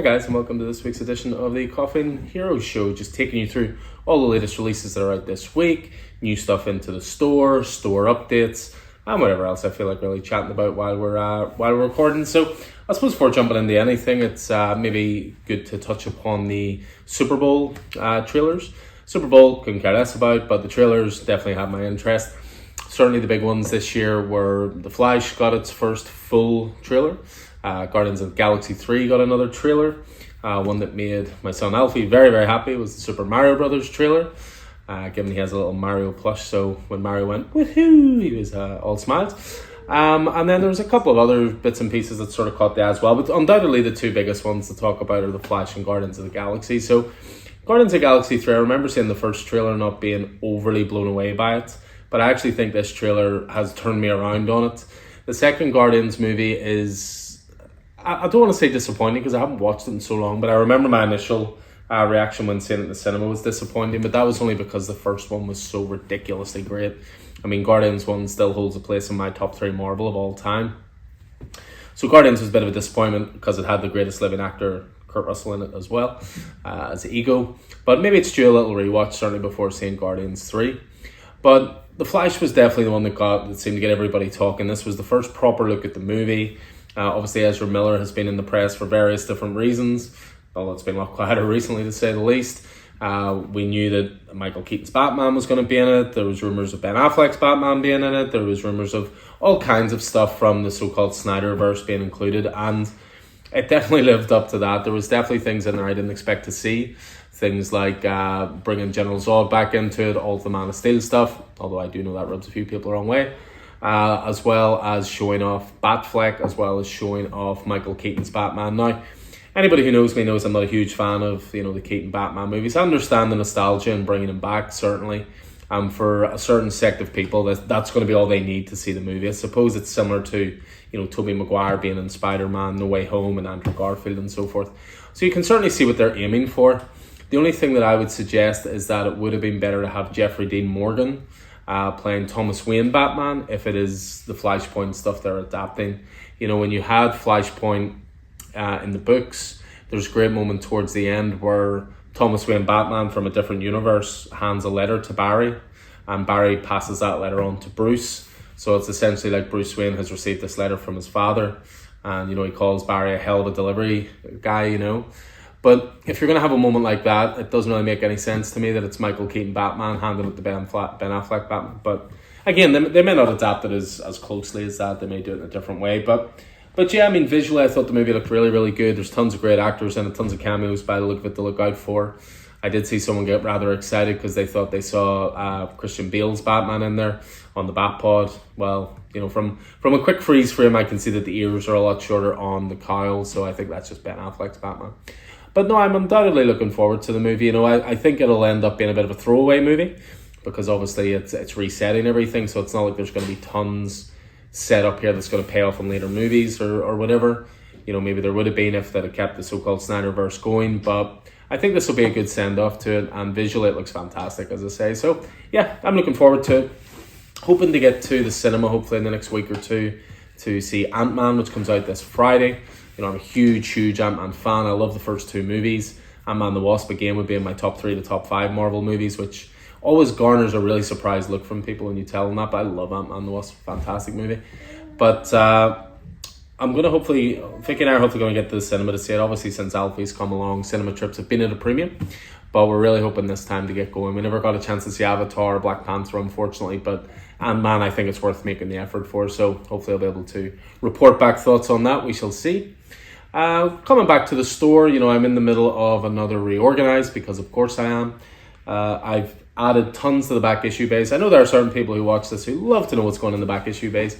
guys, and welcome to this week's edition of the Coffin Hero Show. Just taking you through all the latest releases that are out this week, new stuff into the store updates, and whatever else I feel like really chatting about while we're recording. So I suppose before jumping into anything, it's maybe good to touch upon the Super Bowl trailers. Super Bowl couldn't care less about, but the trailers definitely had my interest. Certainly the big ones this year were The Flash got its first full trailer. Guardians of the Galaxy 3 got another trailer. One that made my son Alfie very, very happy was the Super Mario Brothers trailer. Given he has a little Mario plush, so when Mario went, woohoo, he was all smiles. And then there was a couple of other bits and pieces that sort of caught the eye as well. But undoubtedly the two biggest ones to talk about are The Flash and Guardians of the Galaxy. So Guardians of the Galaxy 3, I remember seeing the first trailer not being overly blown away by it. But I actually think this trailer has turned me around on it. The second Guardians movie is, I don't want to say disappointing because I haven't watched it in so long, but I remember my initial reaction when seeing it in the cinema was disappointing, but that was only because the first one was so ridiculously great. I mean, Guardians 1 still holds a place in my top 3 Marvel of all time. So Guardians was a bit of a disappointment because it had the greatest living actor, Kurt Russell, in it as well, as Ego. But maybe it's due a little rewatch, certainly before seeing Guardians 3. But The Flash was definitely the one that seemed to get everybody talking. This was the first proper look at the movie. Obviously, Ezra Miller has been in the press for various different reasons, although it's been a lot quieter recently, to say the least. We knew that Michael Keaton's Batman was going to be in it. There was rumours of Ben Affleck's Batman being in it. There was rumours of all kinds of stuff from the so-called Snyderverse being included, and it definitely lived up to that. There was definitely things in there I didn't expect to see. Things like bringing General Zod back into it, all the Man of Steel stuff, although I do know that rubs a few people the wrong way, as well as showing off Batfleck, as well as showing off Michael Keaton's Batman. Now, anybody who knows me knows I'm not a huge fan of the Keaton Batman movies. I understand the nostalgia and bringing him back, certainly. For a certain sect of people, that's going to be all they need to see the movie. I suppose it's similar to Tobey Maguire being in Spider-Man, No Way Home, and Andrew Garfield and so forth. So you can certainly see what they're aiming for. The only thing that I would suggest is that it would have been better to have Jeffrey Dean Morgan playing Thomas Wayne Batman if it is the Flashpoint stuff they're adapting. When you had Flashpoint in the books, there's a great moment towards the end where Thomas Wayne Batman from a different universe hands a letter to Barry, and Barry passes that letter on to Bruce. So it's essentially like Bruce Wayne has received this letter from his father, and he calls Barry a hell of a delivery guy, But if you're going to have a moment like that, it doesn't really make any sense to me that it's Michael Keaton Batman handing it to Ben Affleck Batman. But again, they may not adapt it as closely as that. They may do it in a different way. But yeah, I mean, visually, I thought the movie looked really, really good. There's tons of great actors in it, tons of cameos by the look of it to look out for. I did see someone get rather excited because they thought they saw Christian Bale's Batman in there on the Batpod. Well, from a quick freeze frame, I can see that the ears are a lot shorter on the cowl, so I think that's just Ben Affleck's Batman. But no, I'm undoubtedly looking forward to the movie. I think it'll end up being a bit of a throwaway movie because obviously it's resetting everything, so it's not like there's going to be tons set up here that's going to pay off in later movies or whatever. Maybe there would have been if they'd have kept the so-called Snyderverse going, but I think this will be a good send-off to it, and visually it looks fantastic, as I say. So yeah, I'm looking forward to it. Hoping to get to the cinema hopefully in the next week or two to see Ant-Man, which comes out this Friday. I'm a huge Ant-Man fan. I love the first 2 movies. Ant-Man the Wasp, again, would be in my top 3 to top 5 Marvel movies, which always garners a really surprised look from people when you tell them that. But I love Ant-Man the Wasp, fantastic movie. But I'm going to Vicky and I are hopefully going to get to the cinema to see it. Obviously, since Alfie's come along, cinema trips have been at a premium. But we're really hoping this time to get going. We never got a chance to see Avatar or Black Panther, unfortunately. But Ant-Man, I think it's worth making the effort for. So hopefully I'll be able to report back thoughts on that. We shall see. Coming back to the store, I'm in the middle of another reorganize because of course I am. I've added tons to the back issue base. I know there are certain people who watch this who love to know what's going in the back issue base.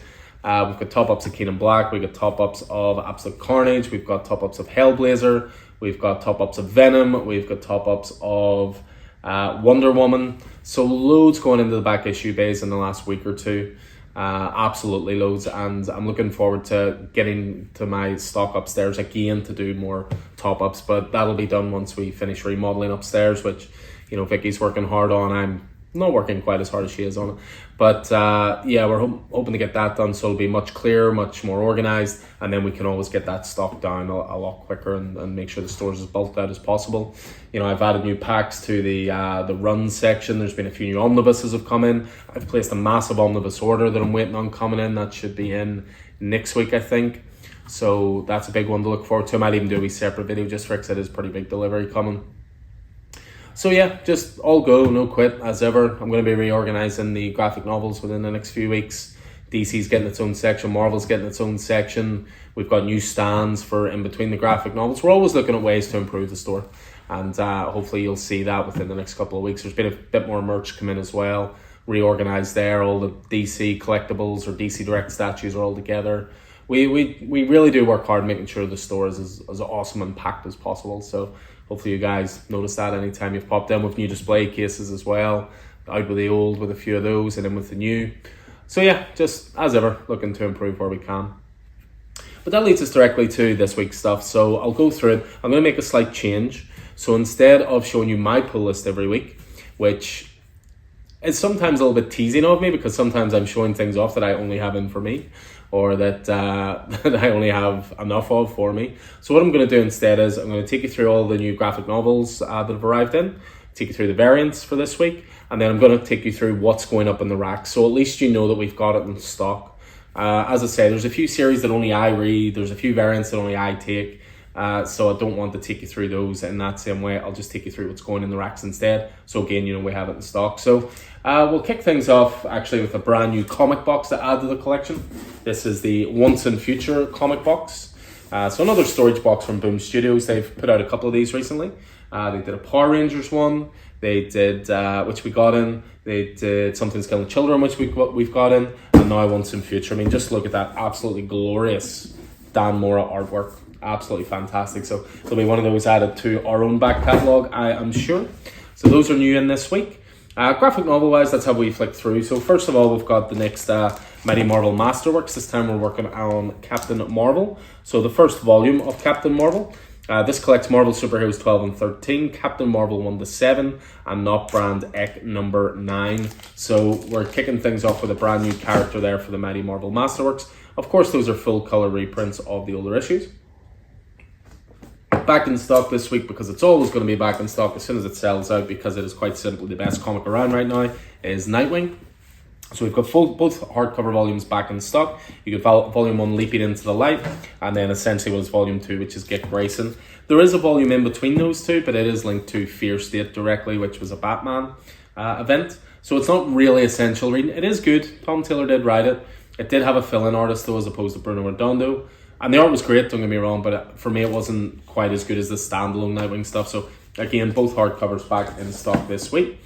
We've got top-ups of Keenan Black, we've got top-ups of Absolute Carnage, we've got top-ups of Hellblazer, we've got top-ups of Venom, we've got top-ups of Wonder Woman. So loads going into the back issue base in the last week or two. Absolutely loads, and I'm looking forward to getting to my stock upstairs again to do more top-ups, but that'll be done once we finish remodeling upstairs, which Vicky's working hard on. I'm not working quite as hard as she is on it. But yeah, we're hoping to get that done, so it'll be much clearer, much more organized, and then we can always get that stock down a lot quicker and make sure the stores as bulked out as possible. You know, I've added new packs to the run section. There's been a few new omnibuses have come in. I've placed a massive omnibus order that I'm waiting on coming in. That should be in next week, I think. So that's a big one to look forward to. I might even do a wee separate video just for it, because it is pretty big delivery coming. So yeah, just all go, no quit as ever. I'm going to be reorganizing the graphic novels within the next few weeks. DC's getting its own section, Marvel's getting its own section. We've got new stands for in between the graphic novels. We're always looking at ways to improve the store, and hopefully you'll see that within the next couple of weeks. There's been a bit more merch come in as well, reorganized there. All the DC collectibles or DC Direct statues are all together. We really do work hard making sure the store is as awesome and packed as possible. So hopefully you guys notice that anytime you've popped in, with new display cases as well. Out with the old with a few of those, and then with the new. So yeah, just as ever, looking to improve where we can. But that leads us directly to this week's stuff. So I'll go through it. I'm going to make a slight change. So instead of showing you my pull list every week, which is sometimes a little bit teasing of me, because sometimes I'm showing things off that I only have in for me, or that that I only have enough of for me. So what I'm going to do instead is I'm going to take you through all the new graphic novels that have arrived in, take you through the variants for this week, and then I'm going to take you through what's going up in the rack, so at least you know that we've got it in stock. As I say, there's a few series that only I read, there's a few variants that only I take, so I don't want to take you through those in that same way. I'll just take you through what's going in the racks instead, so again, you know, we have it in stock. So we'll kick things off actually with a brand new comic box to add to the collection. This is the Once and Future comic box. So another storage box from Boom Studios. They've put out a couple of these recently. They did a Power Rangers one. They did, which we got in. They did Something's Killing Children, which we've got in. And now Once and Future. I mean, just look at that absolutely glorious Dan Mora artwork. Absolutely fantastic. So there'll be one of those added to our own back catalogue, I am sure. So those are new in this week. Graphic novel wise, that's how we flick through. So first of all, we've got the next Mighty Marvel Masterworks. This time we're working on Captain Marvel. So the first volume of Captain Marvel. This collects Marvel Superheroes 12 and 13, Captain Marvel 1 to 7, and Not Brand Ek number 9. So we're kicking things off with a brand new character there for the Mighty Marvel Masterworks. Of course, those are full color reprints of the older issues. Back in stock this week, because it's always going to be back in stock as soon as it sells out, because it is quite simply the best comic around right now, is Nightwing. So we've got both hardcover volumes back in stock. You get volume 1, Leaping Into the Light, and then essentially what is volume 2, which is Get Grayson. There is a volume in between those two, but it is linked to Fear State directly, which was a Batman event. So it's not really essential reading. It is good. Tom Taylor did write it. It did have a fill-in artist though, as opposed to Bruno Redondo. And the art was great, don't get me wrong, but for me it wasn't quite as good as the standalone Nightwing stuff. So again, both hardcovers back in stock this week.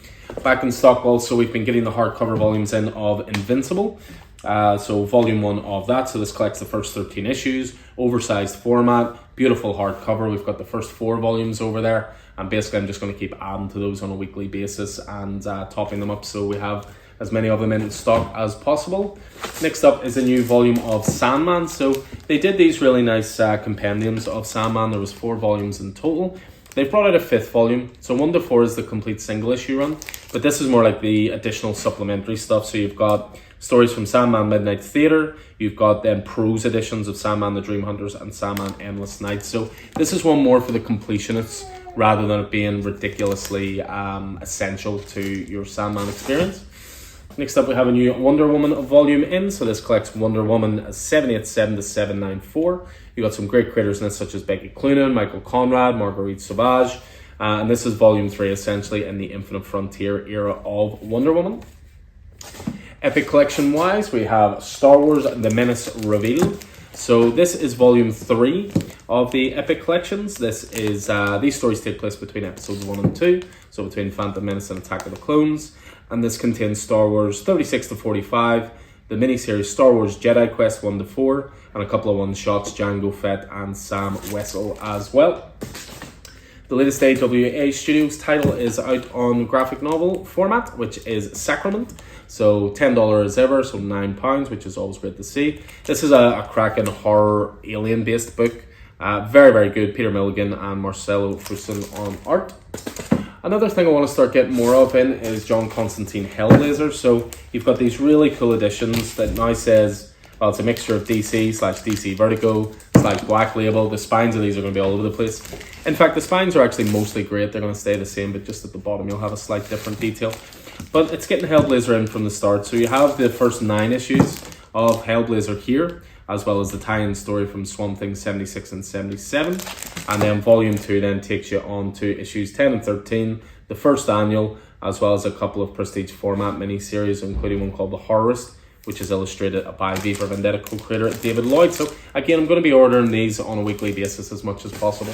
Back in stock also, we've been getting the hardcover volumes in of Invincible. So volume 1 of that. So this collects the first 13 issues, oversized format, beautiful hardcover. We've got the first 4 volumes over there. And basically I'm just going to keep adding to those on a weekly basis and topping them up, so we have as many of them in stock as possible. Next up is a new volume of Sandman. So they did these really nice compendiums of Sandman. There was 4 volumes in total. They've brought out a 5th volume. So 1 to 4 is the complete single issue run, but this is more like the additional supplementary stuff. So you've got stories from Sandman Midnight Theatre. You've got then prose editions of Sandman the Dream Hunters and Sandman Endless Night. So this is one more for the completionists, rather than it being ridiculously essential to your Sandman experience. Next up, we have a new Wonder Woman volume in. So this collects Wonder Woman 787 to 794. You got some great creators in this, such as Becky Cloonan, Michael Conrad, Marguerite Sauvage. And this is volume 3, essentially, in the Infinite Frontier era of Wonder Woman. Epic Collection wise, we have Star Wars The Menace Revealed. So this is volume 3 of the Epic Collections. This is these stories take place between episodes 1 and 2, so between Phantom Menace and Attack of the Clones. And this contains Star Wars 36 to 45, the miniseries Star Wars Jedi Quest 1 to 4, and a couple of one-shots, Jango Fett and Sam Wessel as well. The latest AWA Studios title is out on graphic novel format, which is Sacrament. So $10 as ever, so £9, which is always great to see. This is a cracking horror alien-based book. Very, very good. Peter Milligan and Marcelo Fuson on art. Another thing I want to start getting more of in is John Constantine Hellblazer. So you've got these really cool editions that now says, well, it's a mixture of DC/DC Vertigo/Black Label. The spines of these are going to be all over the place. In fact, the spines are actually mostly great. They're going to stay the same, but just at the bottom you'll have a slight different detail. But it's getting Hellblazer in from the start. So you have the first 9 issues of Hellblazer here, as well as the tie-in story from Swamp Thing 76 and 77. And then volume 2 then takes you on to issues 10 and 13, the first annual, as well as a couple of prestige format miniseries, including one called The Horrorist, which is illustrated by V for Vendetta co-creator David Lloyd. So again, I'm going to be ordering these on a weekly basis as much as possible.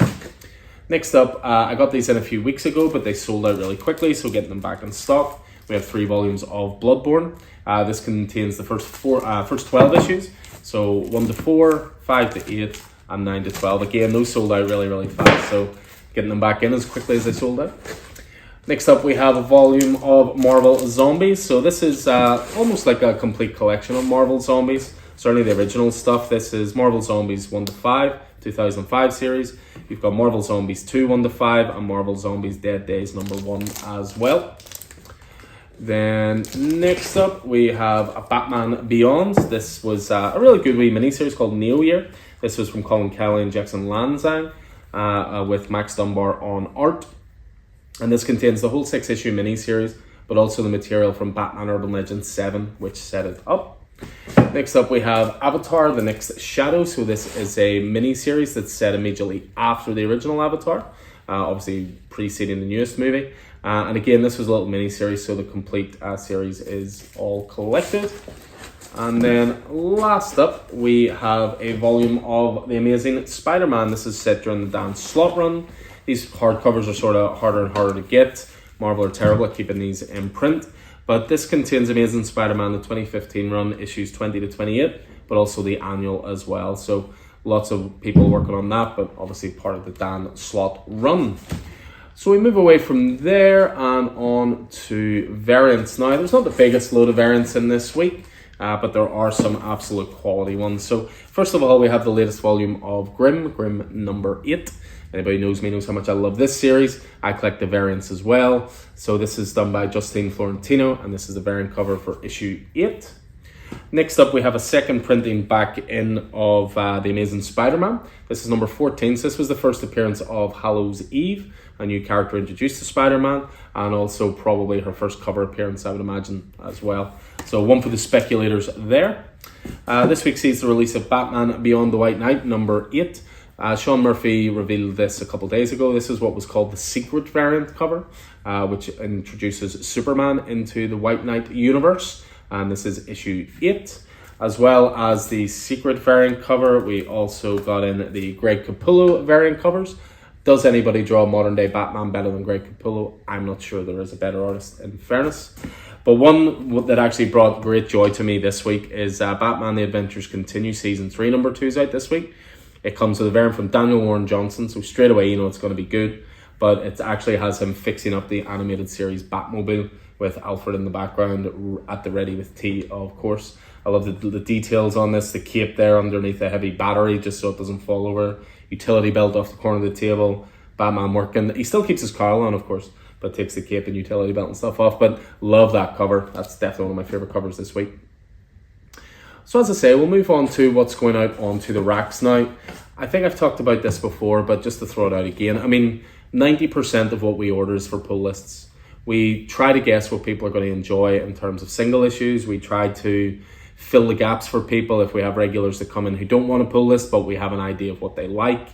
Next up, I got these in a few weeks ago, but they sold out really quickly, so getting them back in stock. We have 3 volumes of Bloodborne. This contains the first 12 issues. So 1 to 4, 5 to 8, and 9 to 12. Again, those sold out really fast, so getting them back in as quickly as they sold out. Next up, we have a volume of Marvel Zombies. So this is almost like a complete collection of Marvel Zombies. Certainly the original stuff. This is Marvel Zombies 1 to 5, 2005 series. You've got Marvel Zombies 2, 1 to 5, and Marvel Zombies Dead Days #1 as well. Then next up we have a Batman Beyond. This was a really good wee miniseries called Neo Year. This was from Colin Kelly and Jackson Lanzang with Max Dunbar on art. And this contains the whole 6-issue miniseries, but also the material from Batman Urban Legends 7, which set it up. Next up we have Avatar: The Next Shadow. So this is a miniseries that's set immediately after the original Avatar, obviously preceding the newest movie. And again, this was a little mini-series, so the complete series is all collected. And then last up, we have a volume of The Amazing Spider-Man. This is set during the Dan Slott run. These hardcovers are sort of harder and harder to get. Marvel are terrible at keeping these in print. But this contains Amazing Spider-Man, the 2015 run, issues 20 to 28, but also the annual as well. So lots of people working on that, but obviously part of the Dan Slott run. So we move away from there and on to variants. Now, there's not the biggest load of variants in this week, but there are some absolute quality ones. So first of all, we have the latest volume of Grimm #8. Anybody knows me knows how much I love this series. I collect the variants as well. So this is done by Justine Florentino, and this is the variant cover for issue 8. Next up, we have a second printing back in of The Amazing Spider-Man. This is number 14. So this was the first appearance of Hallows Eve, a new character introduced to Spider-Man, and also probably her first cover appearance, I would imagine, as well. So one for the speculators there. This week sees the release of Batman Beyond the White Knight, number 8. Sean Murphy revealed this a couple days ago. This is what was called the Secret variant cover, which introduces Superman into the White Knight universe. And this is issue 8. As well as the Secret variant cover, we also got in the Greg Capullo variant covers. Does anybody draw modern day Batman better than Greg Capullo? I'm not sure there is a better artist, in fairness. But one that actually brought great joy to me this week is Batman The Adventures Continue Season 3 number 2 is out this week. It comes with a variant from Daniel Warren Johnson, so straight away you know it's going to be good. But it actually has him fixing up the animated series Batmobile with Alfred in the background at the ready with tea, of course. I love the details on this, the cape there underneath a heavy battery just so it doesn't fall over. Utility belt off the corner of the table, Batman working. He still keeps his cowl on, of course, but takes the cape and utility belt and stuff off. But love that cover. That's definitely one of my favourite covers this week. So as I say, we'll move on to what's going out onto the racks now. I think I've talked about this before, but just to throw it out again. I mean, 90% of what we order is for pull lists. We try to guess what people are going to enjoy in terms of single issues. We try to fill the gaps for people if we have regulars that come in who don't want a pull list, but we have an idea of what they like.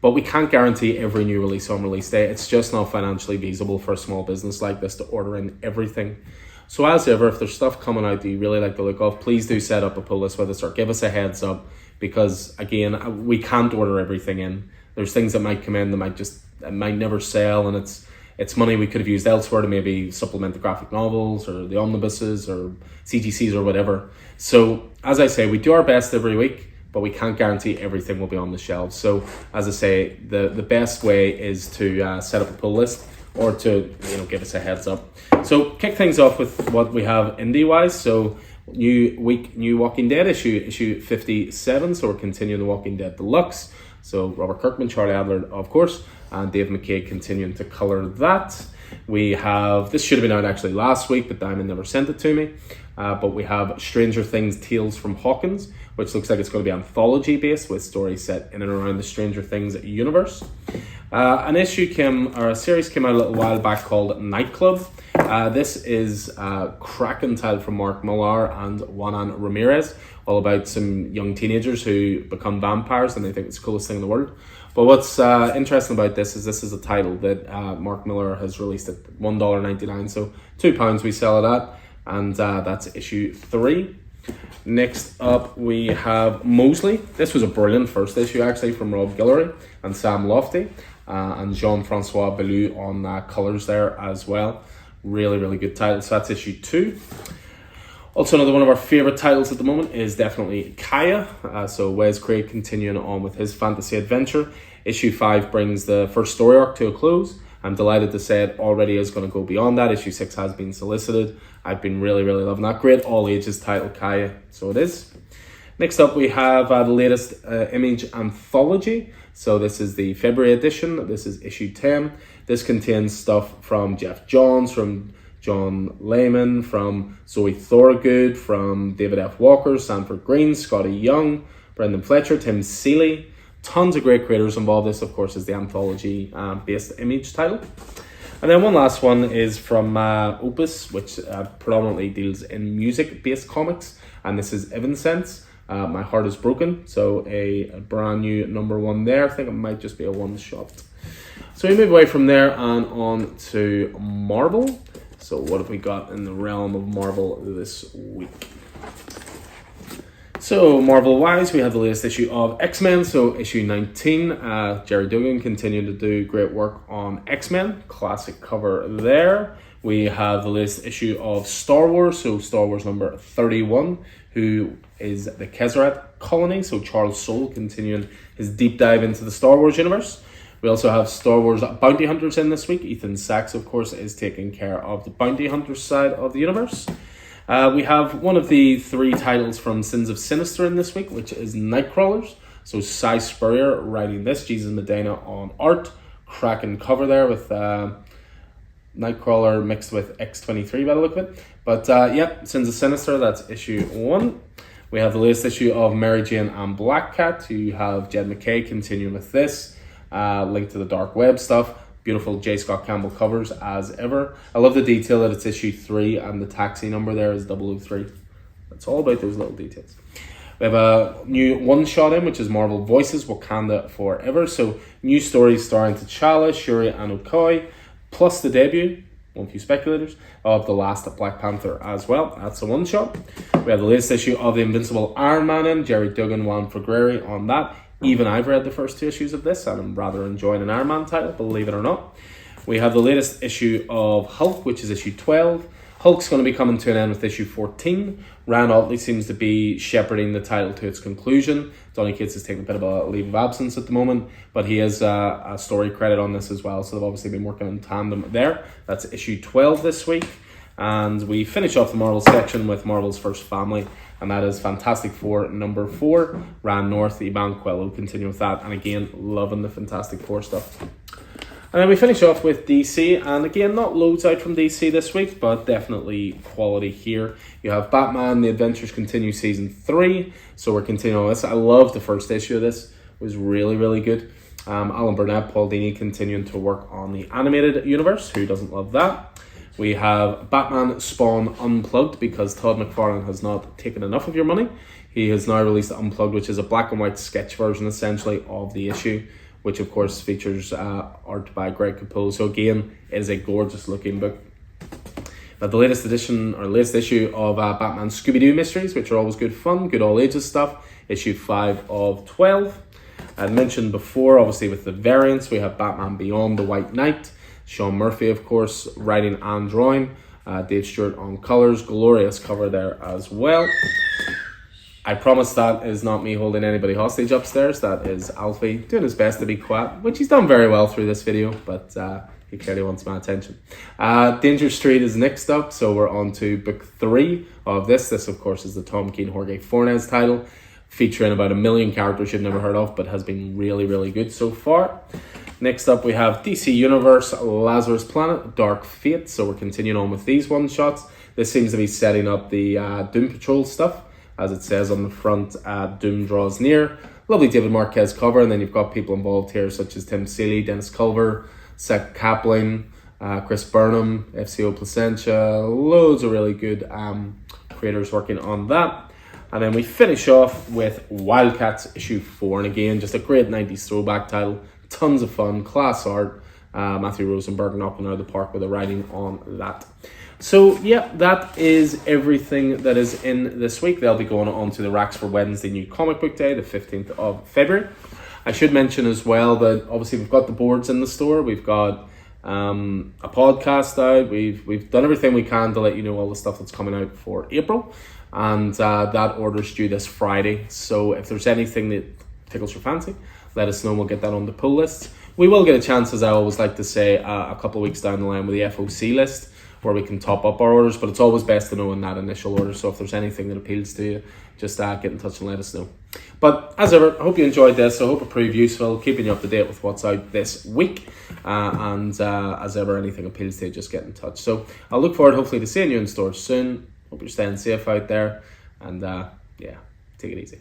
But we can't guarantee every new release on release day. It's just not financially feasible for a small business like this to order in everything. So as ever, if there's stuff coming out that you really like the look of, please do set up a pull list with us or give us a heads up, because again, we can't order everything in. There's things that might come in that might never sell, and it's money we could have used elsewhere to maybe supplement the graphic novels or the omnibuses or CGCs or whatever. So as I say, we do our best every week, but we can't guarantee everything will be on the shelves. So as I say, the best way is to set up a pull list or to give us a heads up. So kick things off with what we have indie wise. So new Walking Dead issue 57. So we're continuing the Walking Dead Deluxe. So Robert Kirkman, Charlie Adler, of course, and Dave McKay continuing to color that. We have, this should have been out actually last week, but Diamond never sent it to me. But we have Stranger Things Tales from Hawkins, which looks like it's going to be anthology based with stories set in and around the Stranger Things universe. A series came out a little while back called Nightclub. This is a cracking title from Mark Millar and Juanan Ramirez, all about some young teenagers who become vampires and they think it's the coolest thing in the world. But what's interesting about this is a title that Mark Millar has released at $1.99, so £2 we sell it at, and that's issue 3. Next up we have Mosley. This was a brilliant first issue actually from Rob Guillory and Sam Lofty, and Jean-Francois Bellou on colours there as well. Really, really good title. So that's issue 2. Also, another one of our favourite titles at the moment is definitely Kaya. So Wes Craig continuing on with his fantasy adventure. Issue 5 brings the first story arc to a close. I'm delighted to say it already is going to go beyond that. Issue 6 has been solicited. I've been really, really loving that. Great all ages title, Kaya. So it is. Next up, we have the latest Image anthology. So this is the February edition. This is issue 10. This contains stuff from Jeff Johns, from John Layman, from Zoe Thorogood, from David F. Walker, Sanford Green, Scotty Young, Brendan Fletcher, Tim Seeley. Tons of great creators involved. This, of course, is the anthology-based Image title. And then one last one is from Opus, which predominantly deals in music-based comics. And this is Evanescence. My Heart is Broken. So a brand new #1 there. I think it might just be a one-shot. So we move away from there and on to Marvel. So what have we got in the realm of Marvel this week? So Marvel-wise, we have the latest issue of X-Men, so issue 19. Jerry Duggan continuing to do great work on X-Men. Classic cover there. We have the latest issue of Star Wars, so Star Wars number 31, who is the Keseret colony. So Charles Soule continuing his deep dive into the Star Wars universe. We also have Star Wars Bounty Hunters in this week. Ethan Sachs, of course, is taking care of the Bounty Hunters side of the universe. We have one of the 3 titles from Sins of Sinister in this week, which is Nightcrawlers. So Cy Spurrier writing this, Jesus Medina on art. Cracking cover there with Nightcrawler mixed with X-23 by the look of it. But Sins of Sinister, that's issue 1. We have the latest issue of Mary Jane and Black Cat. You have Jed MacKay continuing with this. Link to the Dark Web stuff. Beautiful J. Scott Campbell covers as ever. I love the detail that it's issue 3 and the taxi number there is 003. It's all about those little details. We have a new one-shot in, which is Marvel Voices, Wakanda Forever. So new stories starring T'Challa, Shuri, and Okoye, plus the debut, one few speculators, of the last Black Panther as well. That's a one-shot. We have the latest issue of the Invincible Iron Man in, Jerry Duggan, Juan Fragrieri on that. Even I've read the first 2 issues of this and I'm rather enjoying an Iron Man title, believe it or not. We have the latest issue of Hulk, which is issue 12. Hulk's going to be coming to an end with issue 14. Ryan Otley seems to be shepherding the title to its conclusion. Donny Cates is taking a bit of a leave of absence at the moment, but he has a story credit on this as well, so they've obviously been working in tandem there. That's issue 12 this week. And we finish off the Marvel section with Marvel's First Family, and that is Fantastic Four number 4. Rand North, Iban Coelho continue with that, and again, loving the Fantastic Four stuff. And then we finish off with DC, and again, not loads out from DC this week, but definitely quality here. You have Batman, The Adventures Continue Season 3, so we're continuing on this. I love the first issue of this. It was really, really good. Alan Burnett, Paul Dini continuing to work on the animated universe. Who doesn't love that? We have Batman Spawn Unplugged, because Todd McFarlane has not taken enough of your money. He has now released Unplugged, which is a black and white sketch version, essentially, of the issue, which, of course, features art by Greg Capullo. So, again, it is a gorgeous-looking book. Now, the latest issue of Batman Scooby-Doo Mysteries, which are always good fun, good all-ages stuff, issue 5 of 12. I mentioned before, obviously, with the variants, we have Batman Beyond the White Knight. Sean Murphy, of course, writing and drawing. Dave Stewart on colours. Glorious cover there as well. I promise that is not me holding anybody hostage upstairs. That is Alfie doing his best to be quiet, which he's done very well through this video, but he clearly wants my attention. Danger Street is next up, so we're on to book 3 of this. This, of course, is the Tom King Jorge Fornes title, featuring about 1 million characters you've never heard of, but has been really, really good so far. Next up, we have DC Universe, Lazarus Planet, Dark Fate. So we're continuing on with these one-shots. This seems to be setting up the Doom Patrol stuff. As it says on the front, Doom draws near. Lovely David Marquez cover, and then you've got people involved here such as Tim Seeley, Dennis Culver, Seth Kaplan, Chris Burnham, FCO Placentia. Loads of really good creators working on that. And then we finish off with Wildcats issue 4. And again, just a great 90s throwback title. Tons of fun, class art. Matthew Rosenberg knocking out of the park with the writing on that. So yeah, that is everything that is in this week. They'll be going on to the racks for Wednesday, New Comic Book Day, the 15th of February. I should mention as well that obviously we've got the boards in the store. We've got a podcast out. We've done everything we can to let you know all the stuff that's coming out for April. And that order's due this Friday. So if there's anything that tickles your fancy, let us know and we'll get that on the pull list. We will get a chance, as I always like to say, a couple of weeks down the line with the FOC list where we can top up our orders, but it's always best to know in that initial order. So if there's anything that appeals to you, just get in touch and let us know. But as ever, I hope you enjoyed this. I hope it proved useful, keeping you up to date with what's out this week. And as ever, anything appeals to you, just get in touch. So I'll look forward hopefully to seeing you in stores soon. Hope you're staying safe out there. And yeah, take it easy.